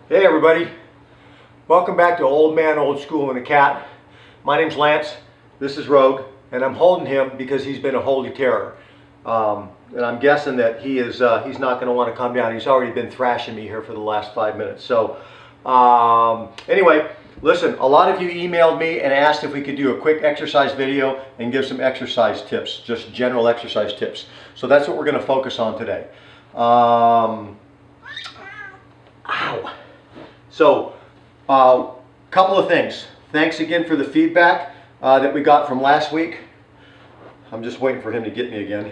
Hey everybody, welcome back to Old Man, Old School and a Cat. My name's Lance, this is Rogue, and I'm holding him because he's been a holy terror. And I'm guessing that he's not going to want to come down. He's already been thrashing me here for the last 5 minutes. So anyway, listen, a lot of you emailed me and asked if we could do a quick exercise video and give some exercise tips, just general exercise tips. So that's what we're going to focus on today. Ow. So, couple of things. Thanks again for the feedback that we got from last week. I'm just waiting for him to get me again.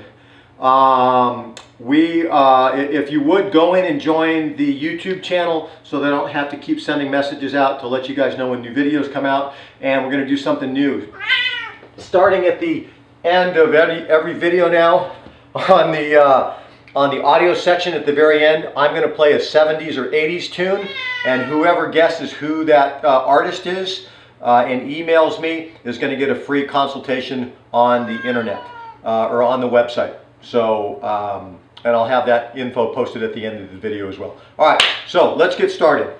If you would go in and join the YouTube channel so they don't have to keep sending messages out to let you guys know when new videos come out. And we're going to do something new. Starting at the end of every video now, on the audio section at the very end, I'm going to play a 70s or 80s tune, and whoever guesses who that artist is and emails me is going to get a free consultation on the internet or on the website. So, and I'll have that info posted at the end of the video as well. All right, so let's get started.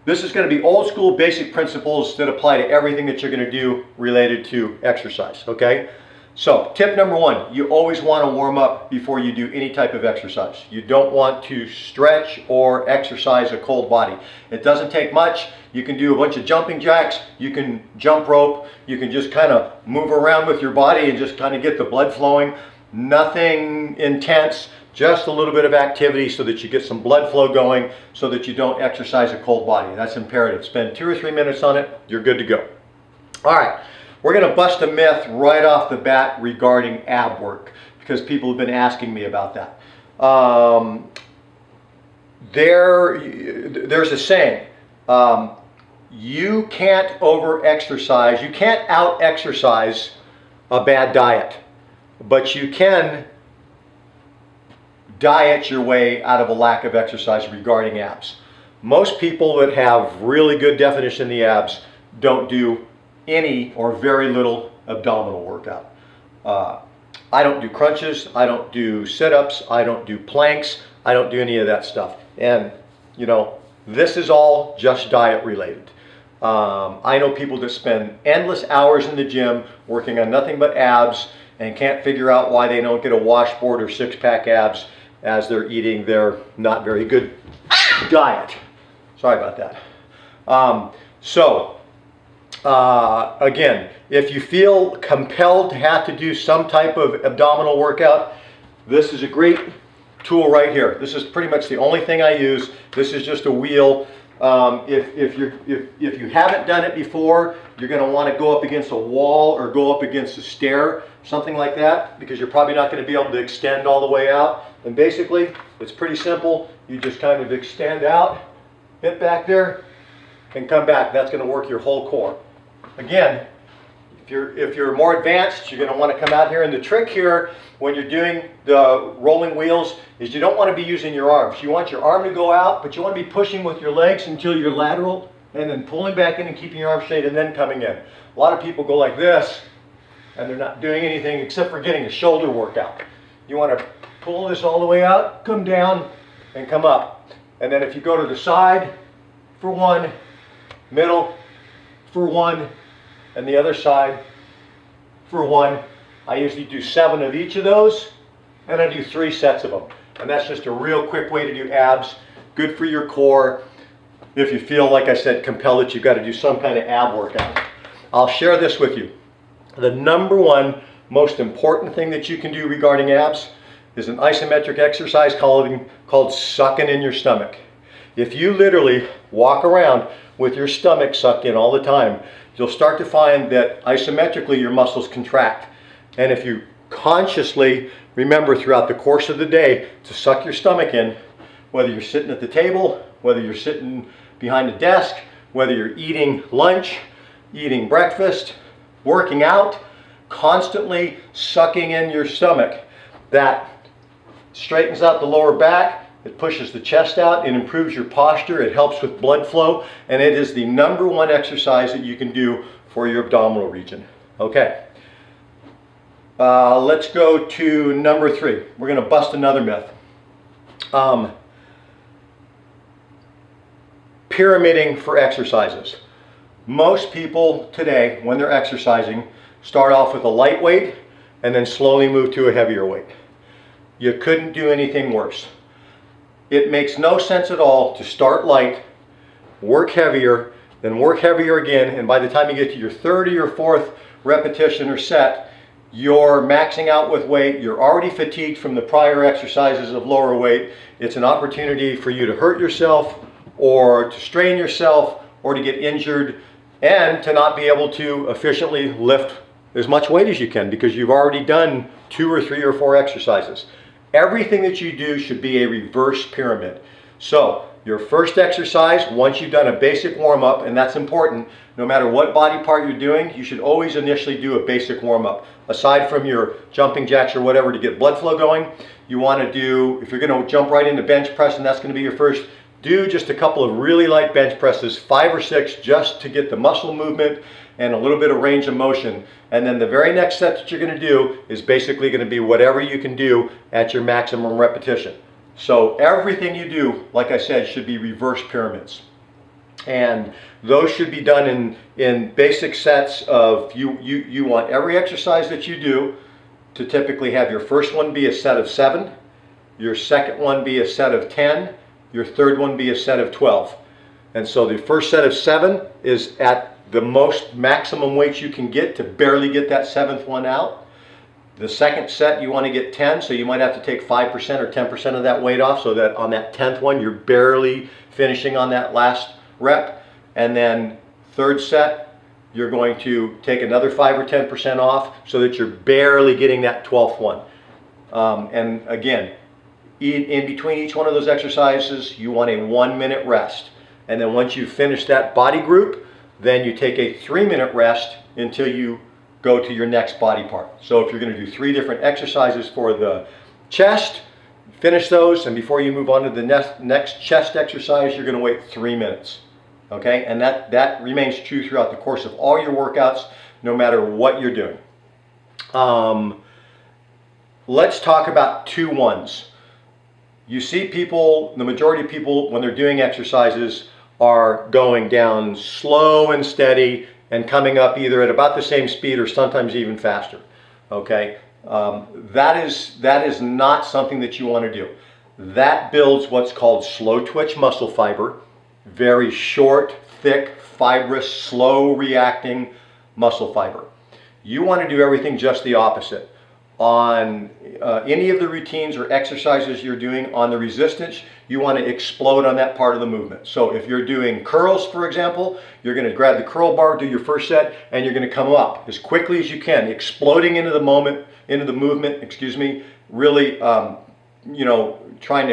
This is going to be old school basic principles that apply to everything that you're going to do related to exercise, okay? So, tip number one, you always want to warm up before you do any type of exercise. You don't want to stretch or exercise a cold body. It doesn't take much. You can do a bunch of jumping jacks, you can jump rope, you can just kind of move around with your body and just kind of get the blood flowing. Nothing intense, just a little bit of activity so that you get some blood flow going so that you don't exercise a cold body. That's imperative. Spend 2 or 3 minutes on it, you're good to go. All right. We're going to bust a myth right off the bat regarding ab work because people have been asking me about that. There's a saying, you can't over-exercise, you can't out-exercise a bad diet, but you can diet your way out of a lack of exercise regarding abs. Most people that have really good definition in the abs don't do any or very little abdominal workout. I don't do crunches, I don't do sit-ups, I don't do planks, I don't do any of that stuff. And you know, this is all just diet related. I know people that spend endless hours in the gym working on nothing but abs and can't figure out why they don't get a washboard or six-pack abs as they're eating their not very good diet. Sorry about that. Again, if you feel compelled to have to do some type of abdominal workout, this is a great tool right here. This is pretty much the only thing I use. This is just a wheel. If you haven't done it before, you're going to want to go up against a wall or go up against a stair, something like that, because you're probably not going to be able to extend all the way out. And basically, it's pretty simple. You just kind of extend out, hit back there, and come back. That's going to work your whole core. Again, if you're more advanced, you're going to want to come out here. And the trick here when you're doing the rolling wheels is you don't want to be using your arms. You want your arm to go out, but you want to be pushing with your legs until you're lateral and then pulling back in and keeping your arm straight and then coming in. A lot of people go like this and they're not doing anything except for getting a shoulder workout. You want to pull this all the way out, come down, and come up. And then if you go to the side for one, middle for one, and the other side for one. I usually do 7 of each of those, and I do 3 sets of them. And that's just a real quick way to do abs. Good for your core. If you feel, like I said, compelled that you've got to do some kind of ab workout. I'll share this with you. The number one most important thing that you can do regarding abs is an isometric exercise called sucking in your stomach. If you literally walk around with your stomach sucked in all the time, you'll start to find that isometrically your muscles contract. And if you consciously remember throughout the course of the day to suck your stomach in, whether you're sitting at the table, whether you're sitting behind a desk, whether you're eating lunch, eating breakfast, working out, constantly sucking in your stomach, that straightens out the lower back, It pushes the chest out, it improves your posture, it helps with blood flow, and it is the #1 exercise that you can do for your abdominal region. Okay, let's go to number 3. We're going to bust another myth. Pyramiding for exercises. Most people today, when they're exercising, start off with a light weight and then slowly move to a heavier weight. You couldn't do anything worse. It makes no sense at all to start light, work heavier, then work heavier again, and by the time you get to your 3rd or 4th repetition or set, you're maxing out with weight, you're already fatigued from the prior exercises of lower weight. It's an opportunity for you to hurt yourself or to strain yourself or to get injured and to not be able to efficiently lift as much weight as you can because you've already done 2 or 3 or 4 exercises. Everything that you do should be a reverse pyramid. So your first exercise, once you've done a basic warm-up, and that's important, no matter what body part you're doing, you should always initially do a basic warm-up. Aside from your jumping jacks or whatever to get blood flow going, you want to do, if you're going to jump right into bench press and that's going to be your first, do just a couple of really light bench presses, 5 or 6, just to get the muscle movement and a little bit of range of motion. And then the very next set that you're going to do is basically going to be whatever you can do at your maximum repetition. So everything you do, like I said, should be reverse pyramids. And those should be done in basic sets of, you want every exercise that you do to typically have your first one be a set of 7, your second one be a set of 10, your third one be a set of 12. And so the first set of 7 is at the most maximum weight you can get to barely get that 7th one out. The second set you want to get 10, so you might have to take 5% or 10% of that weight off so that on that 10th one you're barely finishing on that last rep. And then third set you're going to take another 5 or 10% off so that you're barely getting that 12th one. And again, in between each one of those exercises you want a 1-minute rest. And then once you've finished that body group, then you take a 3-minute rest until you go to your next body part. So if you're going to do 3 different exercises for the chest, finish those, and before you move on to the next chest exercise, you're going to wait 3 minutes. Okay, and that remains true throughout the course of all your workouts, no matter what you're doing. Let's talk about 2-1s. You see people, the majority of people, when they're doing exercises, are going down slow and steady and coming up either at about the same speed or sometimes even faster. Okay, that is not something that you want to do. That builds what's called slow twitch muscle fiber, very short, thick, fibrous, slow reacting muscle fiber. You want to do everything just the opposite. On any of the routines or exercises you're doing on the resistance, you want to explode on that part of the movement. So if you're doing curls, for example, you're going to grab the curl bar, do your first set, and you're going to come up as quickly as you can, exploding into the movement, really, you know, trying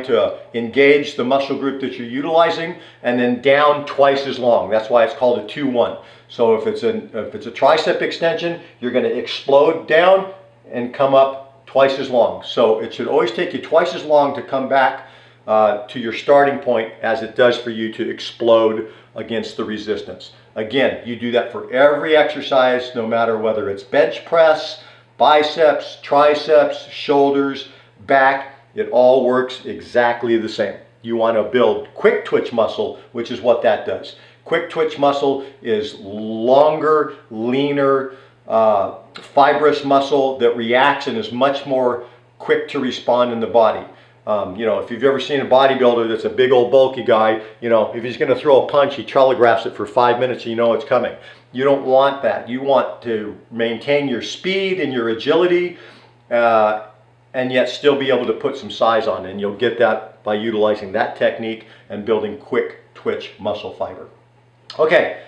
to engage the muscle group that you're utilizing, and then down twice as long. That's why it's called a 2-1. So if it's a tricep extension, you're going to explode down and come up twice as long. So it should always take you twice as long to come back to your starting point as it does for you to explode against the resistance. Again, you do that for every exercise, no matter whether it's bench press, biceps, triceps, shoulders, back. It all works exactly the same. You want to build quick twitch muscle, which is what that does. Quick twitch muscle is longer, leaner, fibrous muscle that reacts and is much more quick to respond in the body. You know, if you've ever seen a bodybuilder that's a big old bulky guy, you know, if he's going to throw a punch, he telegraphs it for 5 minutes and you know it's coming. You don't want that. You want to maintain your speed and your agility and yet still be able to put some size on, and you'll get that by utilizing that technique and building quick twitch muscle fiber. Okay,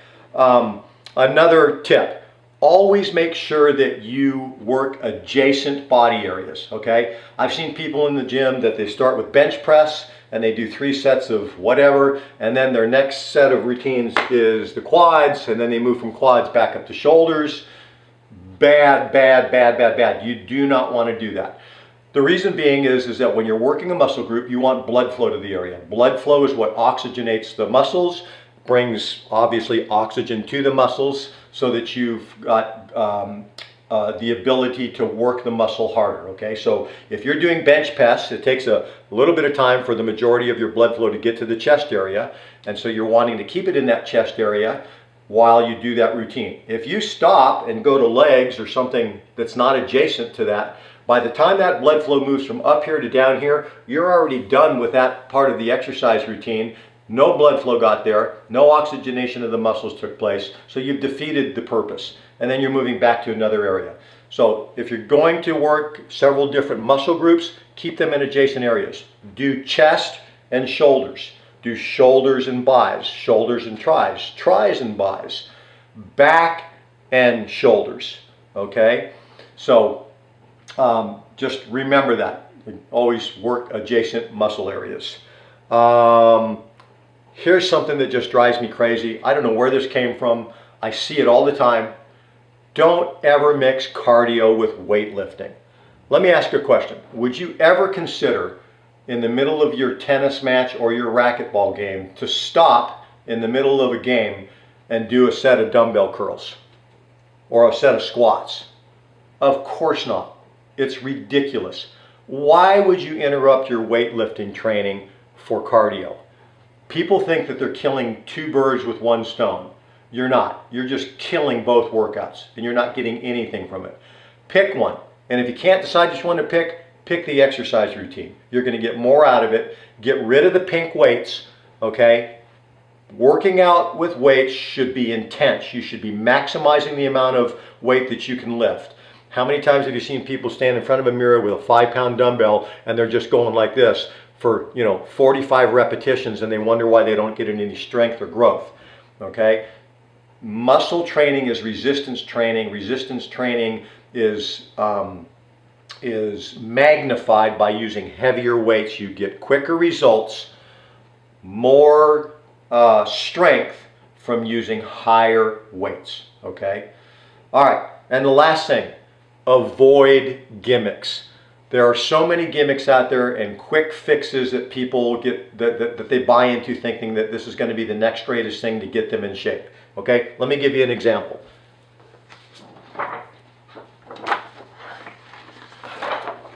another tip. Always make sure that you work adjacent body areas, okay? I've seen people in the gym that they start with bench press and they do 3 sets of whatever, and then their next set of routines is the quads, and then they move from quads back up to shoulders. Bad, bad, bad, bad, bad. You do not want to do that. The reason being is that when you're working a muscle group, you want blood flow to the area. Blood flow is what oxygenates the muscles, brings obviously oxygen to the muscles so that you've got the ability to work the muscle harder, okay? So if you're doing bench press, it takes a little bit of time for the majority of your blood flow to get to the chest area, and so you're wanting to keep it in that chest area while you do that routine. If you stop and go to legs or something that's not adjacent to that, by the time that blood flow moves from up here to down here, you're already done with that part of the exercise routine. No blood flow got there, no oxygenation of the muscles took place, so you've defeated the purpose. And then you're moving back to another area. So if you're going to work several different muscle groups, keep them in adjacent areas. Do chest and shoulders. Do shoulders and bis, shoulders and tris and bis, back and shoulders, okay? So just remember that. Always work adjacent muscle areas. Here's something that just drives me crazy. I don't know where this came from. I see it all the time. Don't ever mix cardio with weightlifting. Let me ask you a question. Would you ever consider in the middle of your tennis match or your racquetball game to stop in the middle of a game and do a set of dumbbell curls or a set of squats? Of course not. It's ridiculous. Why would you interrupt your weightlifting training for cardio? People think that they're killing two birds with one stone. You're not. You're just killing both workouts and you're not getting anything from it. Pick one. And if you can't decide which one to pick, pick the exercise routine. You're going to get more out of it. Get rid of the pink weights, okay? Working out with weights should be intense. You should be maximizing the amount of weight that you can lift. How many times have you seen people stand in front of a mirror with a 5-pound dumbbell and they're just going like this for 45 repetitions and they wonder why they don't get any strength or growth, okay? Muscle training is resistance training. Resistance training is magnified by using heavier weights. You get quicker results, more strength from using higher weights, okay? All right, and the last thing, avoid gimmicks. There are so many gimmicks out there and quick fixes that people get, that they buy into thinking that this is going to be the next greatest thing to get them in shape. Okay, let me give you an example.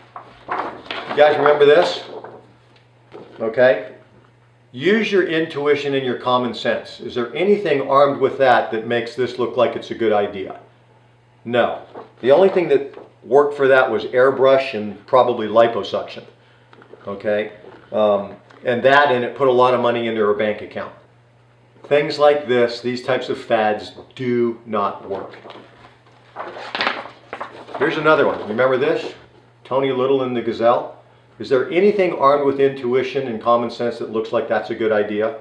You guys remember this? Okay. Use your intuition and your common sense. Is there anything armed with that that makes this look like it's a good idea? No. The only thing that worked for that was airbrush and probably liposuction. Okay? And it put a lot of money into her bank account. Things like this, these types of fads, do not work. Here's another one. Remember this? Tony Little and the Gazelle? Is there anything armed with intuition and common sense that looks like that's a good idea?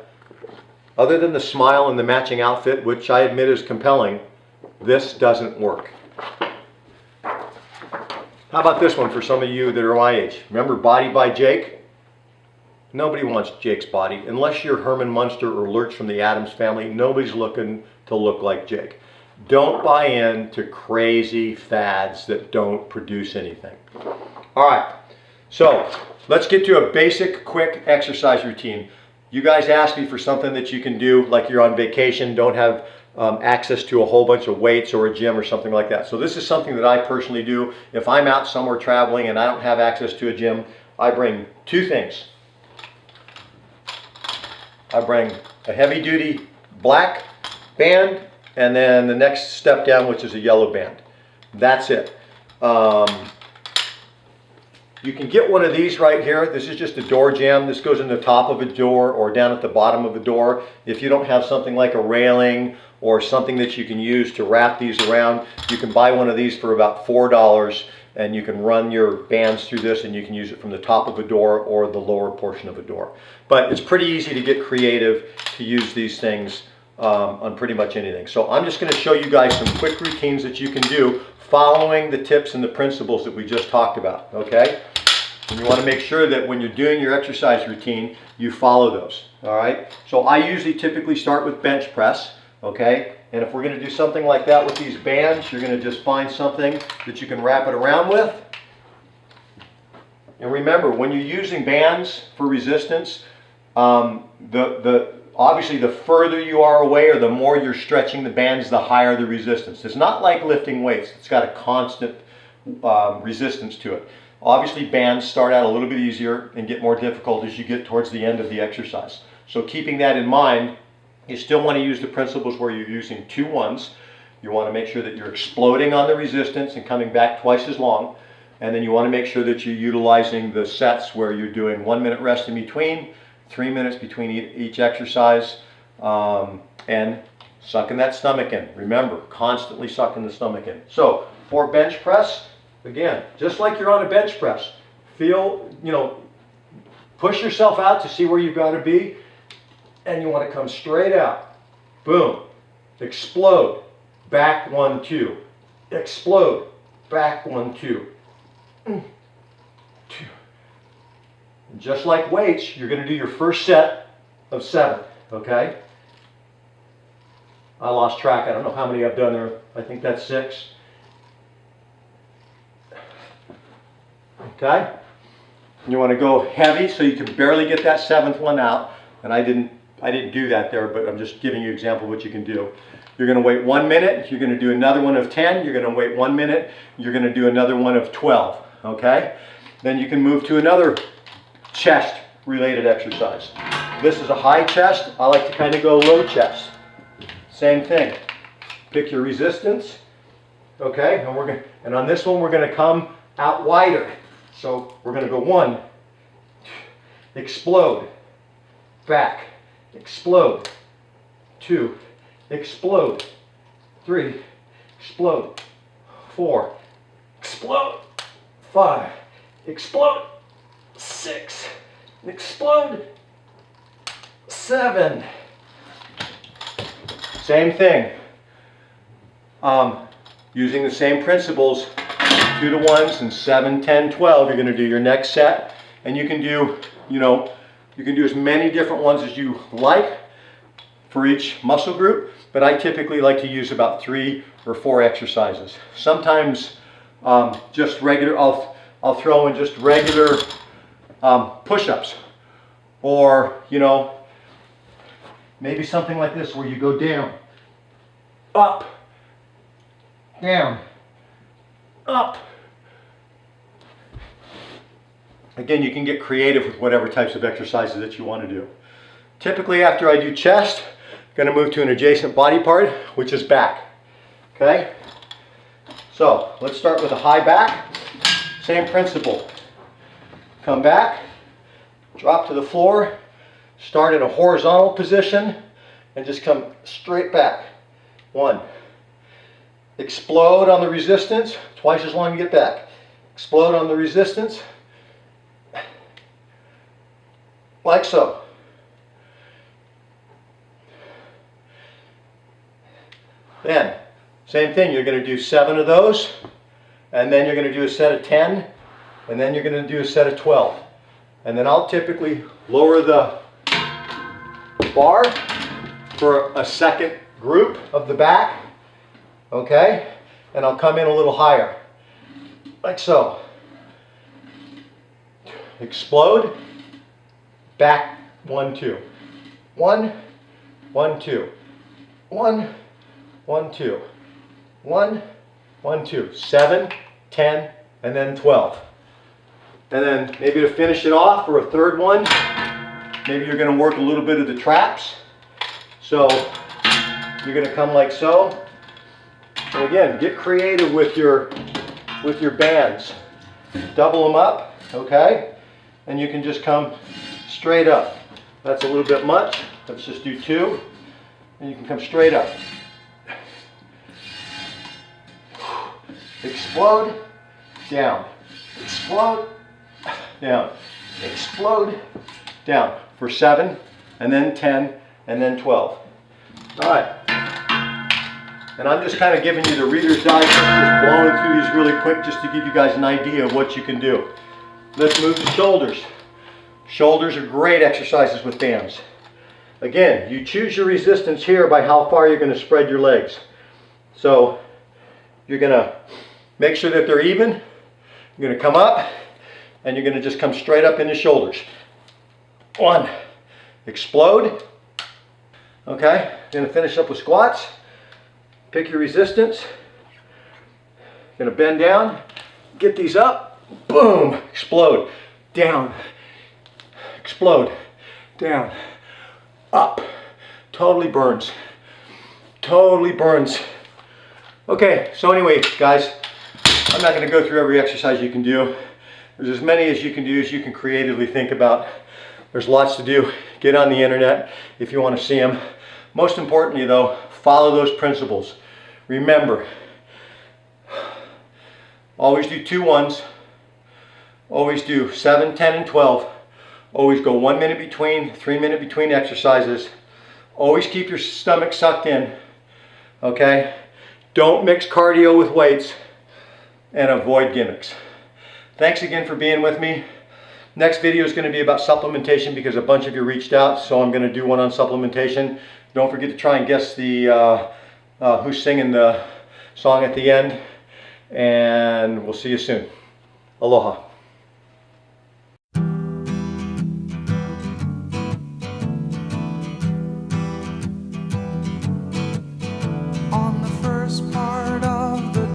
Other than the smile and the matching outfit, which I admit is compelling, this doesn't work. How about this one for some of you that are my age? Remember Body by Jake? Nobody wants Jake's body. Unless you're Herman Munster or Lurch from the Addams Family, nobody's looking to look like Jake. Don't buy into crazy fads that don't produce anything. All right, so let's get to a basic, quick exercise routine. You guys ask me for something that you can do, like you're on vacation, don't have access to a whole bunch of weights or a gym or something like that. So this is something that I personally do. If I'm out somewhere traveling and I don't have access to a gym, I bring two things. I bring a heavy-duty black band and then the next step down, which is a yellow band. That's it. You can get one of these right here. This is just a door jamb. This goes in the top of a door or down at the bottom of a door. If you don't have something like a railing or something that you can use to wrap these around, you can buy one of these for about $4 and you can run your bands through this and you can use it from the top of a door or the lower portion of a door. But it's pretty easy to get creative to use these things on pretty much anything. So I'm just going to show you guys some quick routines that you can do following the tips and the principles that we just talked about, okay? And you want to make sure that when you're doing your exercise routine, you follow those, all right? So I usually typically start with bench press, okay? And if we're going to do something like that with these bands, you're going to just find something that you can wrap it around with. And remember, when you're using bands for resistance, obviously the further you are away or the more you're stretching the bands, the higher the resistance. It's not like lifting weights. It's got a constant resistance to it. Obviously bands start out a little bit easier and get more difficult as you get towards the end of the exercise. So keeping that in mind, you still want to use the principles where you're using 2 ones. You want to make sure that you're exploding on the resistance and coming back twice as long. And then you want to make sure that you're utilizing the sets where you're doing 1 minute rest in between, 3 minutes between each exercise, and sucking that stomach in. Remember, constantly sucking the stomach in. So for bench press, again, just like you're on a bench press, feel, push yourself out to see where you've got to be, and you want to come straight out. Boom. Explode. Back 1, 2. Explode. Back 1, 2. 2. And just like weights, you're going to do your first set of 7. Okay? I lost track. I don't know how many I've done there. I think that's 6. Okay? You want to go heavy so you can barely get that 7th one out. And I didn't do that there, but I'm just giving you an example of what you can do. You're going to wait 1 minute. You're going to do another one of 10. You're going to wait 1 minute. You're going to do another one of 12. Okay? Then you can move to another chest related exercise. This is a high chest. I like to kind of go low chest. Same thing. Pick your resistance. Okay? And on this one we're going to come out wider. So we're going to go 1, explode, back, explode, 2, explode, 3, explode, 4, explode, 5, explode, 6, explode, 7. Same thing. Using the same principles, 2 to 1s and 7, 10, 12. You're going to do your next set, and you can do, you can do as many different ones as you like for each muscle group, but I typically like to use about 3 or 4 exercises. Sometimes just regular, I'll throw in just regular push-ups, or maybe something like this where you go down, up, down, up. Again, you can get creative with whatever types of exercises that you want to do. Typically after I do chest, I'm going to move to an adjacent body part, which is back. Okay? So let's start with a high back. Same principle. Come back, drop to the floor, start in a horizontal position, and just come straight back. 1. Explode on the resistance, twice as long to get back. Explode on the resistance, like so. Then, same thing, you're going to do 7 of those, and then you're going to do a set of 10, and then you're going to do a set of 12. And then I'll typically lower the bar for a second group of the back, okay? And I'll come in a little higher, like so. Explode, back, 1, 2. 1, 1, 2. 1, 1, 2. 1, 1, 2. 7, 10, and then 12. And then maybe to finish it off for a third one, maybe you're going to work a little bit of the traps. So you're going to come like so. And again, get creative with your bands. Double them up, okay? And you can just come straight up. That's a little bit much. Let's just do 2. And you can come straight up. Explode, down. Explode, down. Explode, down. For 7, and then 10, and then 12. All right. And I'm just kind of giving you the Reader's Digest, just blowing through these really quick just to give you guys an idea of what you can do. Let's move to shoulders. Shoulders are great exercises with bands. Again, you choose your resistance here by how far you're going to spread your legs. So you're going to make sure that they're even. You're going to come up, and you're going to just come straight up in the shoulders. 1, explode. Okay, going to finish up with squats. Pick your resistance. Going to bend down, get these up, boom, explode, down, explode, down, up. Totally burns. Totally burns. Okay, so anyway, guys, I'm not going to go through every exercise you can do. There's as many as you can do as you can creatively think about. There's lots to do. Get on the internet if you want to see them. Most importantly, though, follow those principles. Remember, always do 2 ones. Always do 7, 10, and 12. Always go 1 minute between, 3 minute between exercises. Always keep your stomach sucked in. Okay? Don't mix cardio with weights, and avoid gimmicks. Thanks again for being with me. Next video is going to be about supplementation because a bunch of you reached out, so I'm going to do one on supplementation. Don't forget to try and guess the who's singing the song at the end, and we'll see you soon. Aloha.